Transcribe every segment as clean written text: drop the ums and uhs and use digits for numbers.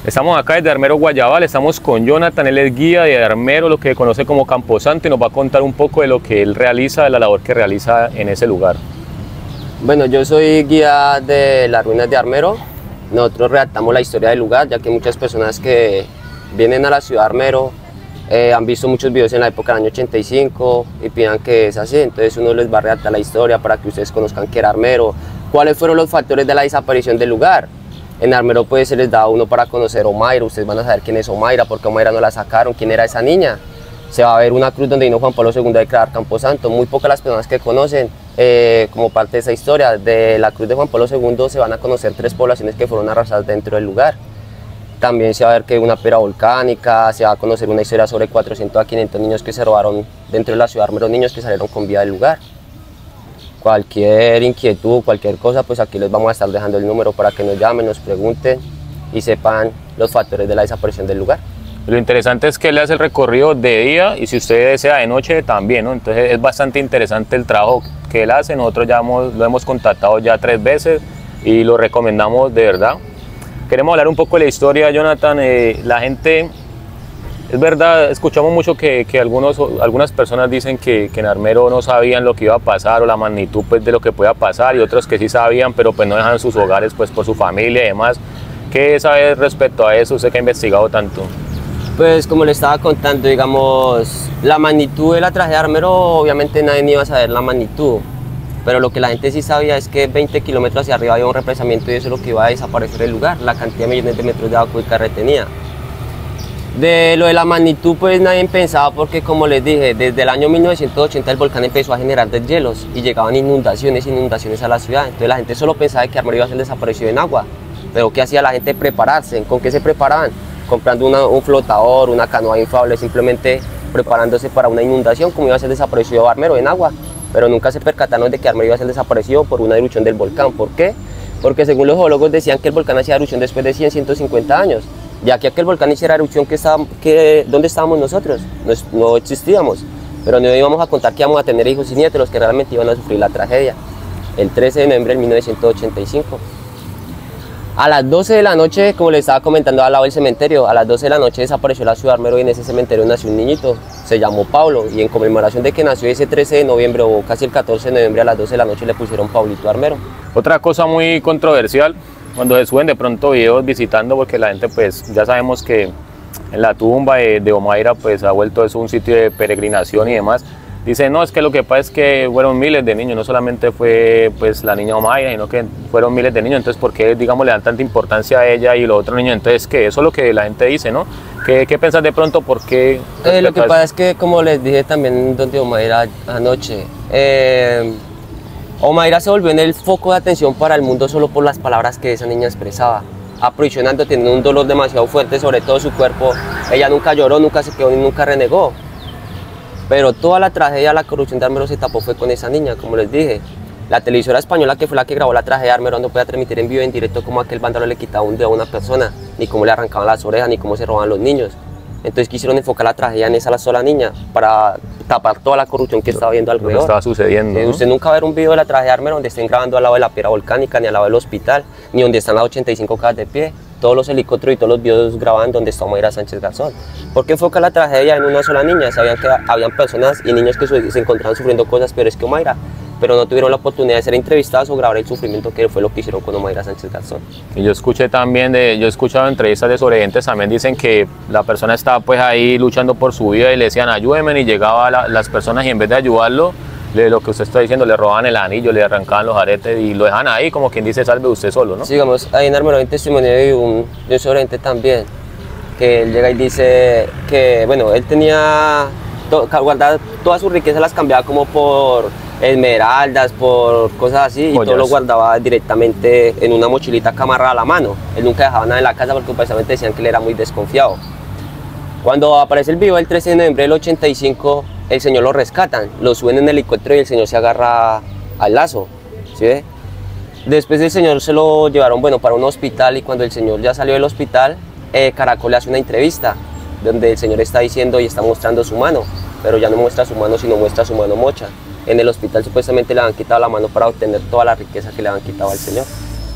Estamos acá desde Armero Guayabal, estamos con Jonathan, él es guía de Armero, lo que conoce como Camposanto, y nos va a contar un poco de lo que él realiza, de la labor que realiza en ese lugar. Bueno, yo soy guía de las ruinas de Armero. Nosotros redactamos la historia del lugar, ya que muchas personas que vienen a la ciudad de Armero han visto muchos videos en la época del año 85 y piensan que es así, entonces uno les va a redactar la historia para que ustedes conozcan qué era Armero, cuáles fueron los factores de la desaparición del lugar. En Armero pues se les da a uno para conocer Omaira, ustedes van a saber quién es Omaira, por qué Omaira no la sacaron, quién era esa niña. Se va a ver una cruz donde vino Juan Pablo II a declarar Camposanto. Muy pocas las personas que conocen como parte de esa historia. De la cruz de Juan Pablo II se van a conocer 3 poblaciones que fueron arrasadas dentro del lugar. También se va a ver que una pera volcánica, se va a conocer una historia sobre 400 a 500 niños que se robaron dentro de la ciudad de Armero, niños que salieron con vida del lugar. Cualquier inquietud, cualquier cosa, pues aquí les vamos a estar dejando el número para que nos llamen, nos pregunten y sepan los factores de la desaparición del lugar. Lo interesante es que él hace el recorrido de día y si usted desea de noche también, ¿no? Entonces es bastante interesante el trabajo que él hace. Nosotros ya lo hemos contactado ya 3 veces y lo recomendamos de verdad. Queremos hablar un poco de la historia, Jonathan. La gente, es verdad, escuchamos mucho que algunas personas dicen que en Armero no sabían lo que iba a pasar o la magnitud pues, de lo que podía pasar, y otros que sí sabían, pero pues no dejan sus hogares pues, por su familia y demás. ¿Qué sabe respecto a eso, usted que ha investigado tanto? Pues como le estaba contando, digamos, la magnitud de la tragedia de Armero, obviamente nadie iba a saber la magnitud, pero lo que la gente sí sabía es que 20 kilómetros hacia arriba había un represamiento y eso es lo que iba a desaparecer el lugar, la cantidad de millones de metros de agua que retenía. De lo de la magnitud pues nadie pensaba porque, como les dije, desde el año 1980 el volcán empezó a generar deshielos y llegaban inundaciones a la ciudad, entonces la gente solo pensaba que Armero iba a ser desaparecido en agua, pero ¿qué hacía la gente? Prepararse. ¿Con qué se preparaban? Comprando un flotador, una canoa inflable, simplemente preparándose para una inundación, como iba a ser desaparecido Armero en agua, pero nunca se percataron de que Armero iba a ser desaparecido por una erupción del volcán. ¿Por qué? Porque según los geólogos decían que el volcán hacía erupción después de 100, 150 años, ya que aquel volcán hiciera erupción, ¿dónde estábamos nosotros? No existíamos, pero no íbamos a contar que íbamos a tener hijos y nietos, los que realmente iban a sufrir la tragedia. El 13 de noviembre de 1985. A las 12 de la noche, como les estaba comentando al lado del cementerio, a las 12 de la noche desapareció la ciudad de Armero y en ese cementerio nació un niñito, se llamó Pablo, y en conmemoración de que nació ese 13 de noviembre o casi el 14 de noviembre a las 12 de la noche le pusieron Pablito Armero. Otra cosa muy controversial, cuando se suben de pronto videos visitando, porque la gente pues ya sabemos que en la tumba de Omaira pues ha vuelto eso un sitio de peregrinación y demás. Dice, no, es que lo que pasa es que fueron miles de niños, no solamente fue pues la niña Omaira, sino que fueron miles de niños, entonces ¿por qué, digamos, le dan tanta importancia a ella y los otros niños? Entonces, que eso es lo que la gente dice, ¿no? ¿Qué piensas de pronto? ¿Por qué? Lo que pasa es que, como les dije también donde Omaira anoche, Omaira se volvió en el foco de atención para el mundo solo por las palabras que esa niña expresaba. Aprisionando, teniendo un dolor demasiado fuerte sobre todo su cuerpo, ella nunca lloró, nunca se quedó ni nunca renegó. Pero toda la tragedia, la corrupción de Armero se tapó fue con esa niña, como les dije. La televisora española, que fue la que grabó la tragedia de Armero, no podía transmitir en vivo en directo cómo aquel vándalo le quitaba un dedo a una persona, ni cómo le arrancaban las orejas, ni cómo se robaban los niños. Entonces quisieron enfocar la tragedia en esa sola niña, para tapar toda la corrupción que estaba viendo alrededor. Lo que estaba sucediendo, ¿no? Usted nunca va a ver un video de la tragedia de Armero donde estén grabando al lado de la pera volcánica, ni al lado del hospital, ni donde están las 85 casas de pie. Todos los helicópteros y todos los videos grababan donde está Omaira Sánchez Garzón. ¿Por qué enfoca la tragedia en una sola niña? Sabían que habían personas y niños que se encontraban sufriendo cosas peores que Omaira, pero no tuvieron la oportunidad de ser entrevistados o grabar el sufrimiento que fue lo que hicieron con Omaira Sánchez Garzón. Y yo escuché también, yo he escuchado entrevistas de sobrevivientes, también dicen que la persona estaba pues ahí luchando por su vida y le decían ayúdenme, y llegaba las personas y en vez de ayudarlo, lo que usted está diciendo, le robaban el anillo, le arrancaban los aretes y lo dejan ahí como quien dice salve usted solo, ¿no? Sí, digamos, ahí en Armero hay un testimonio de un sobreviviente también, que él llega y dice que, bueno, él tenía, guardaba todas sus riquezas, las cambiaba como por esmeraldas, por cosas así, y todo lo guardaba directamente en una mochilita amarrada a la mano. Él nunca dejaba nada en la casa porque precisamente decían que él era muy desconfiado. Cuando aparece el video el 13 de noviembre del 85, el señor lo rescatan, lo suben en helicóptero y el señor se agarra al lazo, ¿sí ve? Después el señor se lo llevaron, bueno, para un hospital, y cuando el señor ya salió del hospital, Caracol le hace una entrevista donde el señor está diciendo y está mostrando su mano, pero ya no muestra su mano, sino muestra su mano mocha. En el hospital supuestamente le han quitado la mano para obtener toda la riqueza que le han quitado al señor.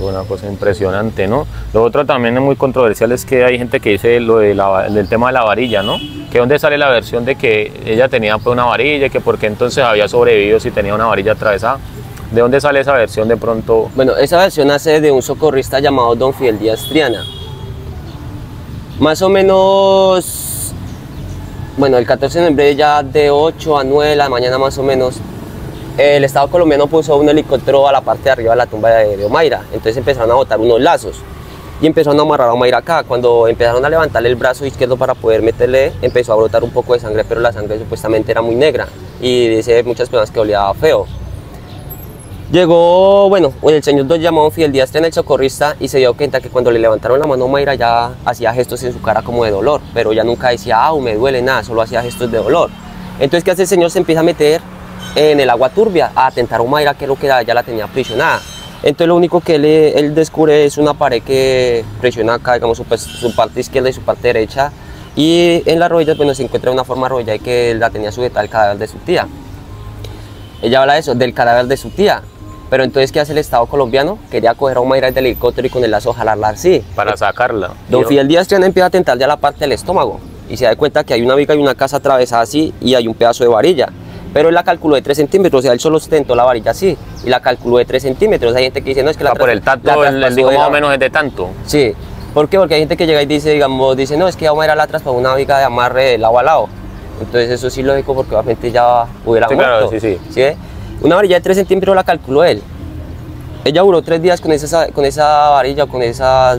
Una cosa impresionante, ¿no? Lo otro también es muy controversial, es que hay gente que dice lo de del tema de la varilla, ¿no? Que dónde sale la versión de que ella tenía pues una varilla y que por qué entonces había sobrevivido si tenía una varilla atravesada. ¿De dónde sale esa versión de pronto? Bueno, esa versión nace de un socorrista llamado Don Fidel Díaz Triana. Más o menos, bueno, el 14 de noviembre ya de 8 a 9 de la mañana más o menos, el Estado colombiano puso un helicóptero a la parte de arriba de la tumba de Omaira. Entonces empezaron a botar unos lazos y empezaron a amarrar a Omaira acá. Cuando empezaron a levantarle el brazo izquierdo para poder meterle, empezó a brotar un poco de sangre, pero la sangre supuestamente era muy negra y dice muchas personas que olía feo. Llegó, bueno, el señor llamado Fidel Díaz Triana, el socorrista, y se dio cuenta que cuando le levantaron la mano a Omaira ya hacía gestos en su cara como de dolor, pero ya nunca decía, me duele, nada, solo hacía gestos de dolor. Entonces, ¿qué hace el señor? Se empieza a meter en el agua turbia a atentar a Omaira, que es lo que ya la tenía aprisionada. Entonces lo único que él descubre es una pared que presiona acá, digamos, su parte izquierda y su parte derecha, y en las rodillas, bueno, se encuentra una forma rodilla y que la tenía sujetada al cadáver de su tía. Ella habla de eso, del cadáver de su tía. Pero entonces, ¿qué hace el Estado colombiano? Quería coger a Omaira del helicóptero y con el lazo jalarla así. Para sacarla. Don Fidel Díaz Triana empieza a tentar ya la parte del estómago y se da cuenta que hay una viga y una casa atravesada así y hay un pedazo de varilla. Pero él la calculó de 3 centímetros, o sea, él solo tentó la varilla así y la calculó de 3 centímetros. Hay gente que dice, no, es que por el tanto, él dijo más o menos es de tanto. Sí. ¿Por qué? Porque hay gente que llega y dice, digamos, no, es que Omaira la traspasó una viga de amarre lado a lado. Entonces eso sí es lógico porque obviamente ya hubiera muerto. Claro, sí. ¿Sí? Una varilla de 3 centímetros la calculó él. Ella duró 3 días con esa varilla, con esa,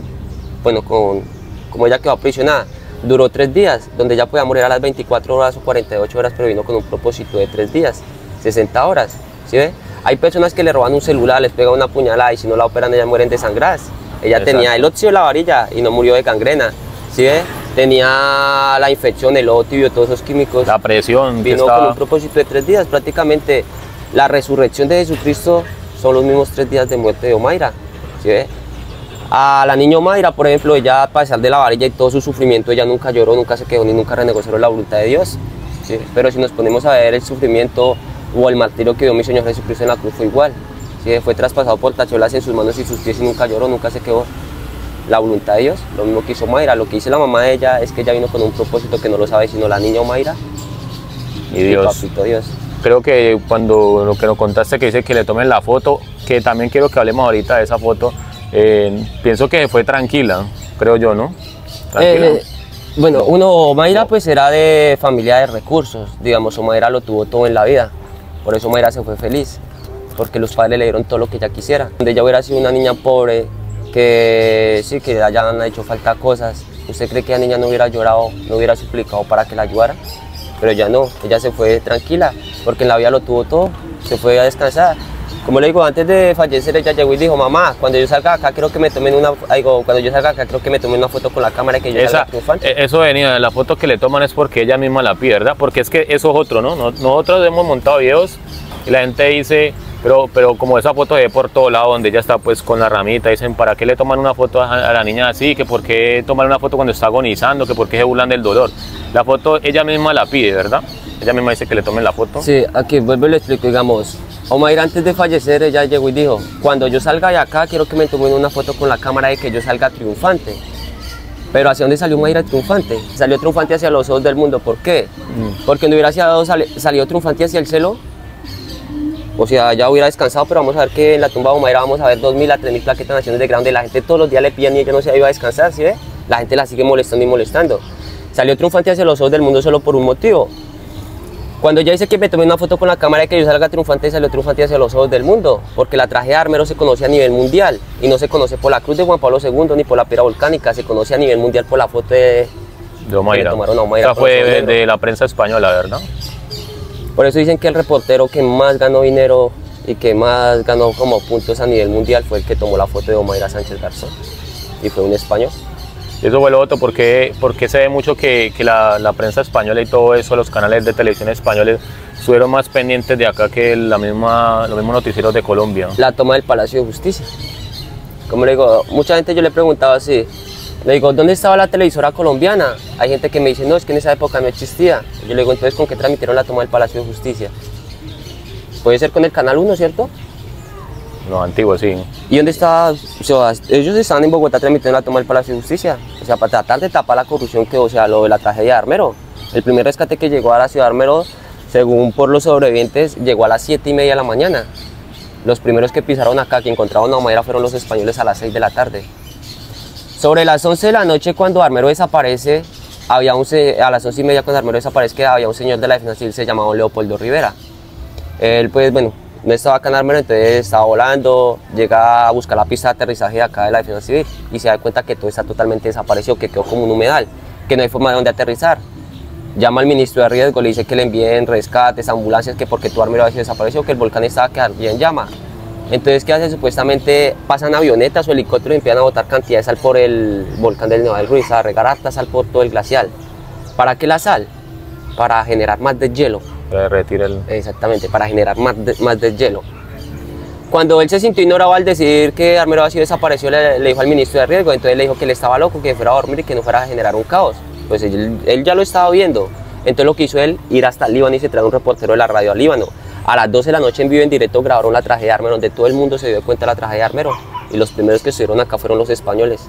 bueno, como ella quedó aprisionada. Duró 3 días, donde ella podía morir a las 24 horas o 48 horas, pero vino con un propósito de 3 días, 60 horas, ¿sí ve? Hay personas que le roban un celular, les pegan una puñalada y si no la operan ellas mueren desangradas. Ella Exacto. tenía el óxido de la varilla y no murió de gangrena, ¿sí ve? Tenía la infección, el otibio, todos esos químicos. La presión. Vino con un propósito de 3 días, prácticamente la resurrección de Jesucristo son los mismos 3 días de muerte de Omaira, ¿sí ve? A la niña Omaira, por ejemplo, ella a pesar de la varilla y todo su sufrimiento, ella nunca lloró, nunca se quedó ni nunca renegoció la voluntad de Dios, ¿sí? Pero si nos ponemos a ver el sufrimiento o el martirio que dio mi Señor Jesucristo en la cruz fue igual, ¿sí? Fue traspasado por tachuelas en sus manos y sus pies y nunca lloró, nunca se quedó la voluntad de Dios. Lo mismo que hizo Omaira. Lo que dice la mamá de ella es que ella vino con un propósito que no lo sabe sino la niña Omaira y Dios. Papito Dios. Creo que cuando lo que nos contaste que dice que le tomen la foto, que también quiero que hablemos ahorita de esa foto, pienso que fue tranquila, creo yo, ¿no? Tranquila. Bueno, Omaira pues era de familia de recursos, digamos, Omaira lo tuvo todo en la vida, por eso Omaira se fue feliz, porque los padres le dieron todo lo que ella quisiera. Donde ella hubiera sido una niña pobre, que sí, que le hayan hecho falta cosas, ¿usted cree que la niña no hubiera llorado, no hubiera suplicado para que la ayudara? Pero ella no, ella se fue tranquila, porque en la vida lo tuvo todo, se fue a descansar. Como le digo, antes de fallecer ella llegó y dijo, mamá, cuando yo salga acá quiero que me tomen una foto con la cámara y que yo salga triunfante. Eso venía, la foto que le toman es porque ella misma la pide, ¿verdad? Porque es que eso es otro, ¿no? Nosotros hemos montado videos y la gente dice, pero como esa foto se ve por todo lado donde ella está pues con la ramita, dicen, ¿para qué le toman una foto a la niña así? Que por qué tomar una foto cuando está agonizando, que por qué se burlan del dolor. La foto ella misma la pide, ¿verdad? Ella misma dice que le tomen la foto. Sí, aquí vuelvo y le explico, digamos, Omaira antes de fallecer ella llegó y dijo, cuando yo salga de acá quiero que me tomen una foto con la cámara de que yo salga triunfante. Pero ¿hacia dónde salió Omaira triunfante? Salió triunfante hacia los ojos del mundo, ¿por qué? Porque no hubiera salido triunfante hacia el cielo. O sea, ya hubiera descansado, pero vamos a ver que en la tumba de Omaira vamos a ver 2.000 a 3.000 plaquetas naciones de grande. La gente todos los días le piden y ella no se iba a descansar, ¿sí ve? La gente la sigue molestando y molestando. Salió triunfante hacia los ojos del mundo solo por un motivo. Cuando ella dice que me tomé una foto con la cámara y que yo salga triunfante, salió triunfante hacia los ojos del mundo, porque la tragedia de Armero se conoce a nivel mundial y no se conoce por la cruz de Juan Pablo II ni por la piedra volcánica, se conoce a nivel mundial por la foto de Omaira. Esa fue de la prensa española, ¿verdad? Por eso dicen que el reportero que más ganó dinero y que más ganó como puntos a nivel mundial fue el que tomó la foto de Omaira Sánchez Garzón y fue un español. Y eso fue lo otro, porque se ve mucho que la prensa española y todo eso, los canales de televisión españoles, estuvieron más pendientes de acá que los mismos noticieros de Colombia. La toma del Palacio de Justicia. Como le digo, mucha gente yo le preguntaba así, le digo, ¿dónde estaba la televisora colombiana? Hay gente que me dice, no, es que en esa época no existía. Yo le digo, entonces, ¿con qué transmitieron la toma del Palacio de Justicia? Puede ser con el Canal 1, ¿cierto? Los antiguos, sí. ¿Y dónde estaba? O sea, ellos estaban en Bogotá transmitiendo la toma del Palacio de Justicia, o sea, para tratar de tapar la corrupción que, o sea, lo de la tragedia de Armero. El primer rescate que llegó a la ciudad de Armero, según por los sobrevivientes, llegó a las 7:30 de la mañana. Los primeros que pisaron acá, que encontraron una madera, fueron los españoles a las 6 de la tarde. Sobre las 11 de la noche, cuando Armero desaparece, a las 11:30 cuando Armero desaparece, que había un señor de la Defensa Civil, se llamaba Leopoldo Rivera. Él, pues, bueno, no estaba acá en Armero, entonces estaba volando, llega a buscar la pista de aterrizaje de acá de la Defensa Civil y se da cuenta que todo está totalmente desaparecido, que quedó como un humedal, que no hay forma de dónde aterrizar. Llama al ministro de Riesgo, le dice que le envíen rescates, ambulancias, que porque todo Armero había desaparecido, que el volcán estaba quedando en llama. Entonces, ¿qué hace? Supuestamente pasan avionetas o helicópteros y empiezan a botar cantidad de sal por el volcán del Nevado del Ruiz, a regar harta sal por todo el glacial. ¿Para qué la sal? Para generar más deshielo. Para derretir el... Exactamente, para generar más deshielo. Cuando él se sintió ignorado al decir que Armero había sido desaparecido, le dijo al ministro de Riesgo, entonces le dijo que él estaba loco, que fuera a dormir y que no fuera a generar un caos. Pues él ya lo estaba viendo. Entonces lo que hizo él, ir hasta el Líbano y se trae un reportero de la radio al Líbano. A las 12 de la noche en vivo en directo grabaron la tragedia de Armero, donde todo el mundo se dio cuenta de la tragedia de Armero. Y los primeros que estuvieron acá fueron los españoles.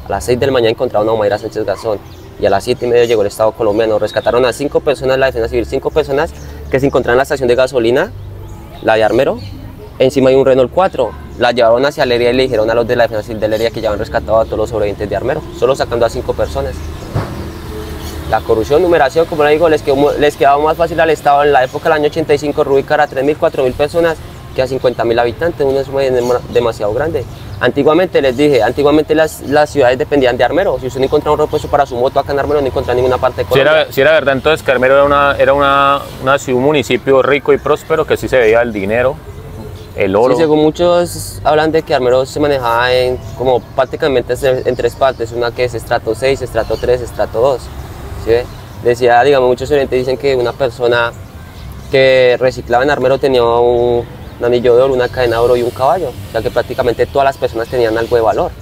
A las 6 de la mañana encontraron a Omaira Sánchez Garzón. Y a las 7:30 llegó el Estado colombiano. Rescataron a 5 personas de la Defensa Civil, 5 personas que se encontraban en la estación de gasolina, la de Armero. Encima hay un Renault 4. La llevaron hacia Leria y le dijeron a los de la Defensa Civil de Leria que ya habían rescatado a todos los sobrevivientes de Armero, solo sacando a 5 personas. La corrupción, numeración, como le digo, les quedaba más fácil al Estado en la época del año 85 reubicar a 3.000, 4.000 personas que a 50.000 habitantes, una suma demasiado grande. Antiguamente, les dije, las ciudades dependían de Armero. Si usted no encontraba un repuesto para su moto acá en Armero, no encontraba en ninguna parte de Colombia. Si era verdad entonces que Armero era un municipio rico y próspero, que sí se veía el dinero, el oro. Sí, según muchos hablan de que Armero se manejaba como prácticamente en 3 partes, una que es estrato 6, estrato 3, estrato 2. ¿Sí? Decía, digamos, muchos oyentes dicen que una persona que reciclaba en Armero tenía un anillo de oro, una cadena de oro y un caballo, o sea que prácticamente todas las personas tenían algo de valor.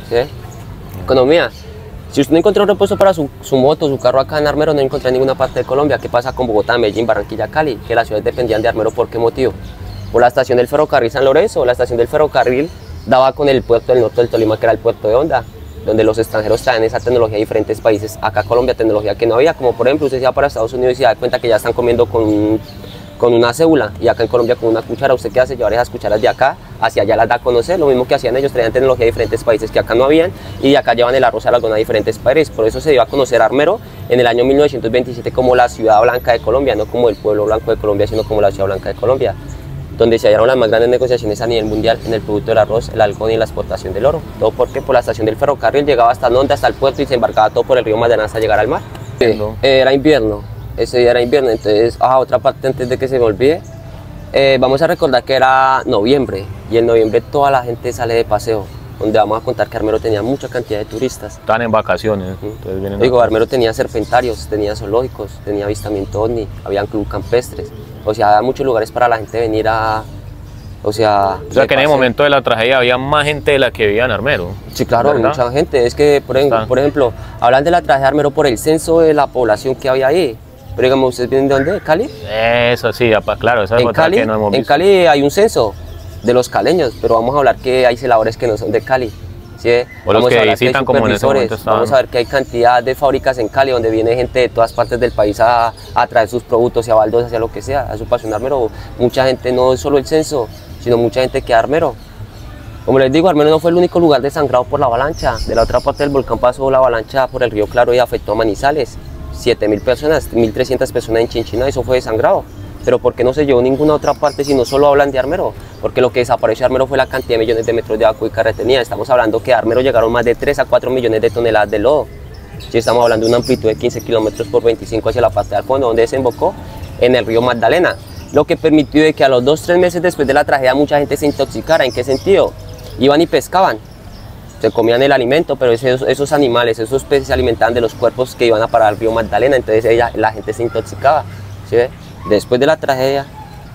¿Sí? Economía. Si usted no encontró un repuesto para su moto, su carro acá en Armero, no encontró en ninguna parte de Colombia. ¿Qué pasa con Bogotá, Medellín, Barranquilla, Cali? Que las ciudades dependían de Armero, ¿por qué motivo? Por la estación del ferrocarril San Lorenzo. La estación del ferrocarril daba con el puerto del norte del Tolima, que era el puerto de Honda, donde los extranjeros traen esa tecnología de diferentes países. Acá Colombia, tecnología que no había, como por ejemplo usted se va para Estados Unidos y se da cuenta que ya están comiendo con una cédula, y acá en Colombia con una cuchara. ¿Usted qué hace? Llevar esas cucharas de acá hacia allá, las da a conocer. Lo mismo que hacían ellos, traían tecnología de diferentes países que acá no habían, y de acá llevan el arroz a las donas a diferentes países. Por eso se dio a conocer Armero en el año 1927 como la ciudad blanca de Colombia, no como el pueblo blanco de Colombia, sino como la ciudad blanca de Colombia, donde se hallaron las más grandes negociaciones a nivel mundial en el producto del arroz, el algodón y la exportación del oro. Todo porque por la estación del ferrocarril llegaba hasta Nonda, hasta el puerto, y se embarcaba todo por el río Magdalena hasta llegar al mar. Era invierno, ese día era invierno. Entonces, otra parte antes de que se me olvide, vamos a recordar que era noviembre, y en noviembre toda la gente sale de paseo, donde vamos a contar que Armero tenía mucha cantidad de turistas. Están en vacaciones. Entonces vienen Digo, Armero tenía serpentarios, tenía zoológicos, tenía avistamiento ovni, habían club campestres. O sea, había muchos lugares para la gente venir a... O sea que en el momento de la tragedia había más gente de la que vivía en Armero. Sí, claro, ¿verdad? mucha gente. Es que, por ejemplo, hablan de la tragedia de Armero por el censo de la población que había ahí. Pero digamos, ¿ustedes vienen de dónde? ¿De Cali? Eso sí, claro, esa es otra que no hemos visto. En Cali hay un censo de los caleños, pero vamos a hablar que hay celadores que no son de Cali. ¿Sí? O los que visitan, como en ese momento estaban. Vamos a ver que hay cantidad de fábricas en Cali donde viene gente de todas partes del país a traer sus productos y a baldos hacia lo que sea. A su pasión Armero. Mucha gente, no solo el censo, sino mucha gente que Armero. Como les digo, Armero no fue el único lugar desangrado por la avalancha. De la otra parte del volcán pasó la avalancha por el río Claro y afectó a Manizales. 7.000 personas, 1.300 personas en Chinchina, eso fue desangrado. Pero ¿por qué no se llevó ninguna otra parte si no solo hablan de Armero? Porque lo que desapareció de Armero fue la cantidad de millones de metros de agua y carretería. Estamos hablando que a Armero llegaron más de 3 a 4 millones de toneladas de lodo. Si estamos hablando de una amplitud de 15 kilómetros por 25 hacia la parte del fondo, donde desembocó en el río Magdalena. Lo que permitió de que a los 2-3 meses después de la tragedia mucha gente se intoxicara. ¿En qué sentido? Iban y pescaban, se comían el alimento, pero esos animales, esos peces se alimentaban de los cuerpos que iban a parar al río Magdalena, entonces la gente se intoxicaba. ¿Sí? Después de la tragedia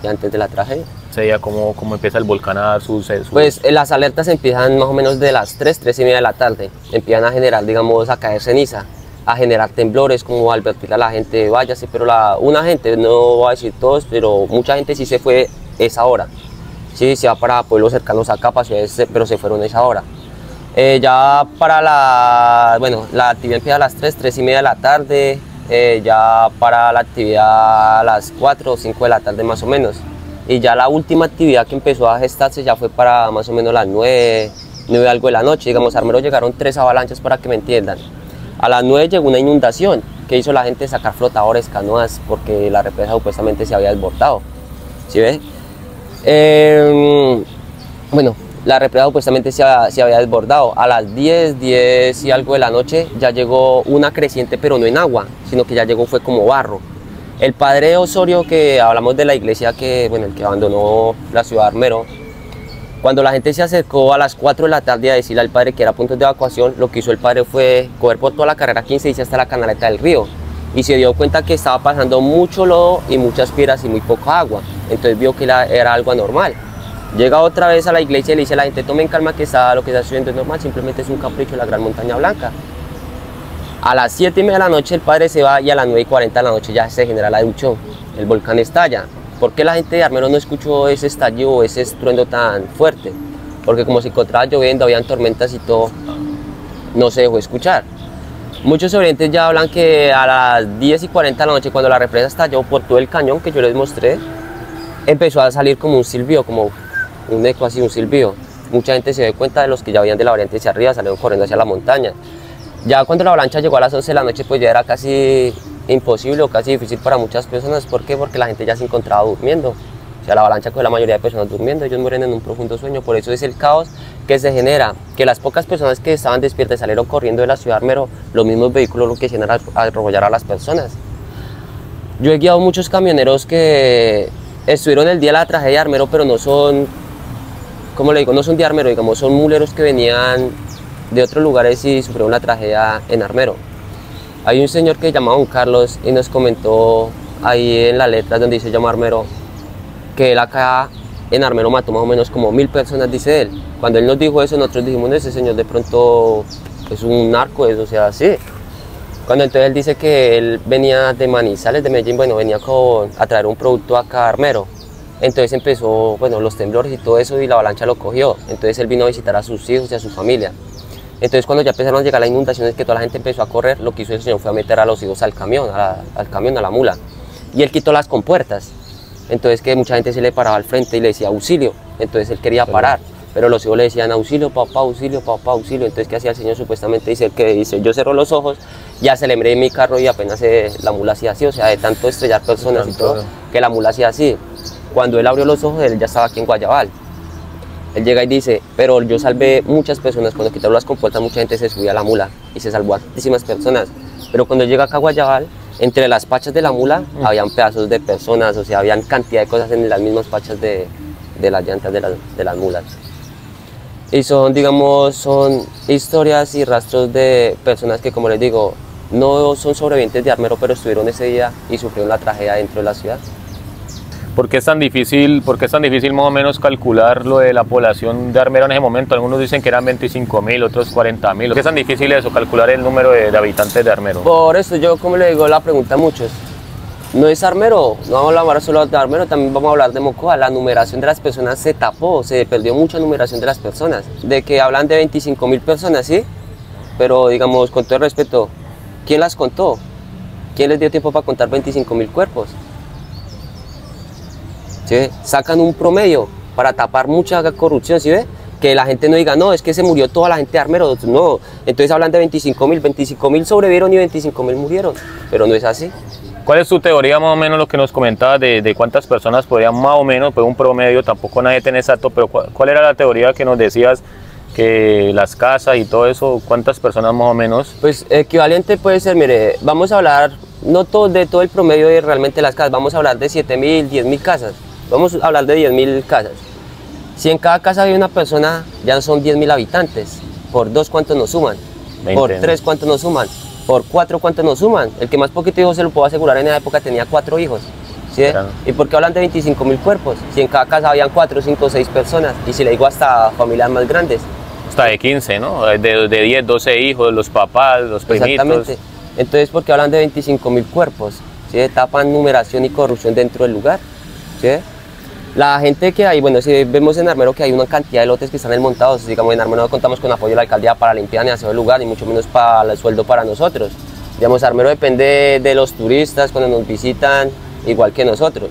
y antes de la tragedia. Sería como empieza el volcán a dar sus... Pues las alertas empiezan más o menos de las 3:30 de la tarde. Empiezan a generar, digamos, a caer ceniza, a generar temblores, como advertir a la gente, váyase, pero una gente, no voy a decir todos, pero mucha gente sí se fue esa hora. Sí, se va para pueblos cercanos acá, para ciudades, pero se fueron a esa hora. Ya para bueno, la actividad empieza a las 3 y media de la tarde, ya para la actividad a las 4 o 5 de la tarde más o menos. Y ya la última actividad que empezó a gestarse ya fue para más o menos las 9 algo de la noche. Digamos, a Armero llegaron 3 avalanchas para que me entiendan. A las 9 llegó una inundación que hizo la gente sacar flotadores, canoas, porque la represa supuestamente se había desbordado. ¿Sí ve? Bueno, la represa supuestamente se había desbordado. A las 10 y algo de la noche ya llegó una creciente, pero no en agua, sino que ya llegó fue como barro. El padre Osorio, que hablamos de la iglesia que, bueno, el que abandonó la ciudad de Armero, cuando la gente se acercó a las 4 de la tarde a decirle al padre que era punto de evacuación, lo que hizo el padre fue coger por toda la carrera 15 y irse hasta la canaleta del río. Y se dio cuenta que estaba pasando mucho lodo y muchas piedras y muy poca agua. Entonces vio que era algo anormal. Llega otra vez a la iglesia y le dice a la gente: tomen calma, que lo que está sucediendo es normal, simplemente es un capricho de la gran montaña blanca. A las 7 y media de la noche el padre se va y a las 9:40 de la noche ya se genera la erupción. El volcán estalla. ¿Por qué la gente de Armero no escuchó ese estallido, ese estruendo tan fuerte? Porque como se encontraba lloviendo, habían tormentas y todo, no se dejó escuchar. Muchos sobrevivientes ya hablan que a las 10:40 de la noche, cuando la represa estalló por todo el cañón que yo les mostré, empezó a salir como un silbido, como un eco así, un silbido. Mucha gente se dio cuenta, de los que ya venían de la variante hacia arriba, salieron corriendo hacia la montaña. Ya cuando la avalancha llegó a las 11 de la noche, pues ya era casi imposible o casi difícil para muchas personas. ¿Por qué? Porque la gente ya se encontraba durmiendo. O sea, la avalancha con la mayoría de personas durmiendo, ellos mueren en un profundo sueño. Por eso es el caos que se genera, que las pocas personas que estaban despiertas salieron corriendo de la ciudad de Armero, los mismos vehículos lo que hicieron era arrollar a las personas. Yo he guiado muchos camioneros que estuvieron el día de la tragedia de Armero, pero no son, como le digo, no son de Armero, digamos, son muleros que venían de otros lugares y sufrieron la tragedia en Armero. Hay un señor que se llama Don Carlos y nos comentó ahí en la letra donde dice llama Armero, que él acá en Armero mató más o menos como 1000 personas, dice él. Cuando él nos dijo eso, nosotros dijimos: no, ese señor de pronto es un narco, eso, o sea, sí. Cuando entonces él dice que él venía de Manizales, de Medellín, bueno, venía a traer un producto acá a Armero. Entonces empezó, bueno, los temblores y todo eso, y la avalancha lo cogió. Entonces él vino a visitar a sus hijos y a su familia. Entonces cuando ya empezaron a llegar las inundaciones, que toda la gente empezó a correr, lo que hizo el señor fue a meter a los hijos al camión, a la mula. Y él quitó las compuertas. Entonces que mucha gente se le paraba al frente y le decía auxilio. Entonces él quería parar, pero los hijos le decían auxilio, papá, auxilio, papá, auxilio. Entonces ¿qué hacía el señor? Supuestamente dice que dice: yo cerró los ojos, ya aceleré en mi carro y apenas la mula hacía así, o sea, de tanto estrellar personas y todo, que la mula hacía así. Cuando él abrió los ojos, él ya estaba aquí en Guayabal. Él llega y dice: pero yo salvé muchas personas. Cuando quitaron las compuertas, mucha gente se subía a la mula y se salvó a muchísimas personas. Pero cuando llega acá a Guayabal, entre las pachas de la mula habían pedazos de personas, o sea, habían cantidad de cosas en las mismas pachas de las llantas de las mulas. Y son, digamos, son historias y rastros de personas que, como les digo, no son sobrevivientes de Armero, pero estuvieron ese día y sufrieron la tragedia dentro de la ciudad. ¿Por qué es tan difícil más o menos calcular lo de la población de Armero en ese momento? Algunos dicen que eran 25.000, otros 40.000. ¿Por qué es tan difícil eso, calcular el número de habitantes de Armero? Por eso yo, como le digo, la pregunta a muchos. No es Armero, no vamos a hablar solo de Armero, también vamos a hablar de Mocoa. La numeración de las personas se tapó, se perdió mucha numeración de las personas. De que hablan de 25.000 personas, ¿sí? Pero digamos, con todo el respeto, ¿quién las contó? ¿Quién les dio tiempo para contar 25.000 cuerpos? ¿Sí? Sacan un promedio para tapar mucha corrupción, ¿sí ve? Que la gente no diga: no, es que se murió toda la gente de Armero, no. Entonces hablan de 25.000 sobrevivieron y 25.000 murieron, pero no es así. ¿Cuál es tu teoría más o menos, lo que nos comentabas de cuántas personas podrían más o menos, pues un promedio, tampoco nadie tiene exacto, pero cuál era la teoría que nos decías, que las casas y todo eso, cuántas personas más o menos? Pues equivalente puede ser, mire, vamos a hablar no de todo el promedio de realmente las casas, vamos a hablar de 7.000, 10.000 casas. Vamos a hablar de 10.000 casas. Si en cada casa hay una persona, ya son 10.000 habitantes. Por 2, ¿cuántos nos suman? 20. Por 3, ¿cuántos nos suman? Por 4, ¿cuántos nos suman? El que más poquito hijos, se lo puedo asegurar, en esa época tenía 4 hijos. ¿Sí? ¿Y por qué hablan de 25.000 cuerpos? Si en cada casa habían 4, 5, 6 personas. Y si le digo hasta familias más grandes. Hasta de 15, ¿no? De 10, 12 hijos, los papás, los primitos. Exactamente. Entonces, ¿por qué hablan de 25.000 cuerpos? ¿Sí? Tapan numeración y corrupción dentro del lugar. ¿Sí? La gente que hay, bueno, si vemos en Armero que hay una cantidad de lotes que están montados, digamos en Armero no contamos con apoyo de la alcaldía para limpiar ni aseo del lugar, ni mucho menos para el sueldo para nosotros. Digamos, Armero depende de los turistas cuando nos visitan, igual que nosotros.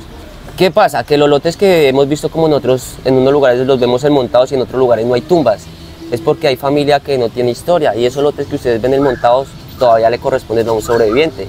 ¿Qué pasa? Que los lotes que hemos visto como nosotros en unos lugares los vemos montados y en otros lugares no hay tumbas. Es porque hay familia que no tiene historia y esos lotes que ustedes ven montados todavía le corresponden a un sobreviviente.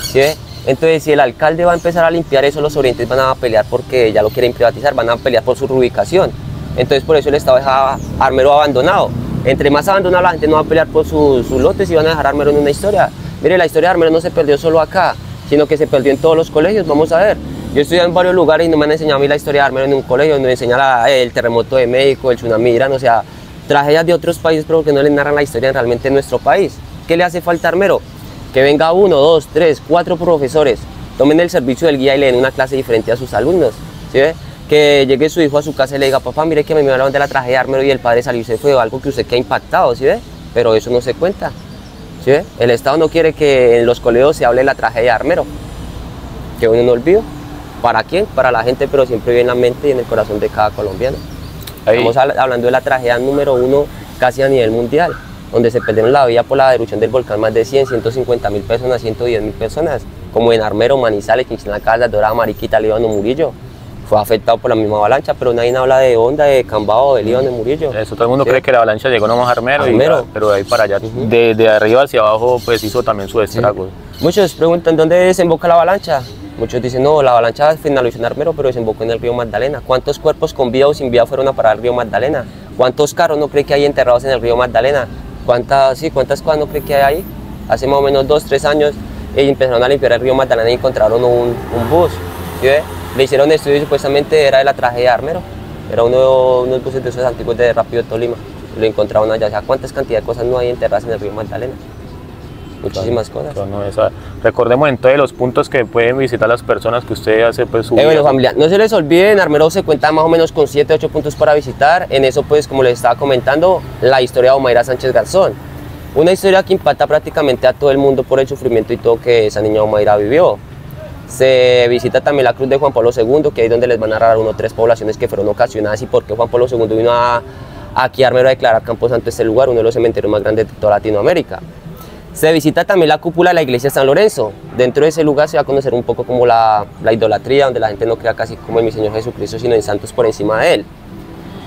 ¿Sí? Entonces, si el alcalde va a empezar a limpiar eso, los sobrevivientes van a pelear porque ya lo quieren privatizar, van a pelear por su reubicación. Entonces, por eso el Estado deja Armero abandonado. Entre más abandonado, la gente no va a pelear por sus lotes y van a dejar Armero en una historia. Mire, la historia de Armero no se perdió solo acá, sino que se perdió en todos los colegios. Vamos a ver. Yo estudié en varios lugares y no me han enseñado a mí la historia de Armero en un colegio, me enseñan el terremoto de México, el tsunami de Irán, o sea, tragedias de otros países, pero que no les narran la historia realmente en nuestro país. ¿Qué le hace falta a Armero? Que venga 1, 2, 3, 4 profesores, tomen el servicio del guía y le den una clase diferente a sus alumnos, ¿sí ve? Que llegue su hijo a su casa y le diga, papá, mire que me hablaron de la tragedia de Armero y el padre salió y se fue, o algo que usted queda impactado, ¿sí ve? Pero eso no se cuenta, ¿sí ve? El Estado no quiere que en los colegios se hable de la tragedia de Armero, que uno no olvide. ¿Para quién? Para la gente, pero siempre vive en la mente y en el corazón de cada colombiano. Ahí. Estamos hablando de la tragedia número 1 casi a nivel mundial, donde se perdieron la vida por la erupción del volcán más de 100, 150 mil personas, 110 mil personas, como en Armero, Manizales, Quinchana, Caldas, Dorada, Mariquita, Líbano, Murillo. Fue afectado por la misma avalancha, pero nadie habla de Honda, de Cambao, de Líbano, de Murillo. Eso, todo el mundo cree que la avalancha llegó nomás a Armero, pero de ahí para allá, de arriba hacia abajo, pues hizo también su estrago. Muchos preguntan, ¿dónde desemboca la avalancha? Muchos dicen, no, la avalancha finalizó en Armero, pero desembocó en el río Magdalena. ¿Cuántos cuerpos con vida o sin vida fueron a parar al río Magdalena? ¿Cuántos carros no cree que hay enterrados en el río Magdalena? ¿Cuántas cosas no cree que hay ahí? Hace más o menos 2, 3 años empezaron a limpiar el río Magdalena y encontraron un bus. ¿Sí ve? Le hicieron estudios y supuestamente era de la tragedia de Armero. Era unos buses de esos antiguos de Rápido Tolima. Lo encontraron allá. O sea, ¿cuántas cantidad de cosas no hay enterradas en el río Magdalena? Muchísimas cosas. Recordemos entonces los puntos que pueden visitar las personas que usted hace pues su bueno, familia, no se les olvide, en Armero se cuenta más o menos con 7, 8 puntos para visitar. En eso, pues, como les estaba comentando, la historia de Omaira Sánchez Garzón. Una historia que impacta prácticamente a todo el mundo por el sufrimiento y todo que esa niña Omaira vivió. Se visita también la cruz de Juan Pablo II, que es donde les van a narrar 1 o 3 poblaciones que fueron ocasionadas y por qué Juan Pablo II vino aquí a Armero a declarar Camposanto este lugar, uno de los cementerios más grandes de toda Latinoamérica. Se visita también la cúpula de la iglesia de San Lorenzo. Dentro de ese lugar se va a conocer un poco como la idolatría, donde la gente no crea casi como en mi Señor Jesucristo, sino en santos por encima de él.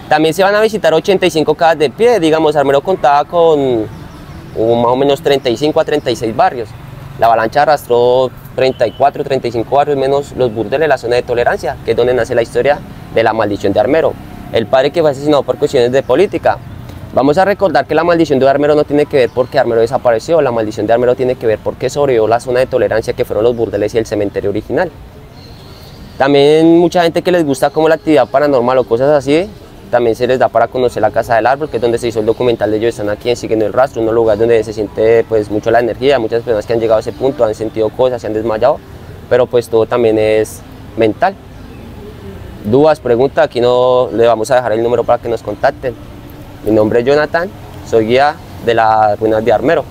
También se van a visitar 85 casas de pie. Digamos, Armero contaba con más o menos 35 a 36 barrios. La avalancha arrastró 34, 35 barrios, menos los burdeles, la zona de tolerancia, que es donde nace la historia de la maldición de Armero. El padre que fue asesinado por cuestiones de política. Vamos a recordar que la maldición de Armero no tiene que ver porque Armero desapareció, la maldición de Armero tiene que ver porque sobrevivió la zona de tolerancia que fueron los burdeles y el cementerio original. También mucha gente que les gusta como la actividad paranormal o cosas así, también se les da para conocer la Casa del Árbol, que es donde se hizo el documental de Ellos Están Aquí en Siguiendo el Rastro, un lugar donde se siente pues mucho la energía, muchas personas que han llegado a ese punto han sentido cosas, se han desmayado, pero pues todo también es mental. Dudas, preguntas, aquí no le vamos a dejar el número para que nos contacten. Mi nombre es Jonathan, soy guía de las ruinas de Armero.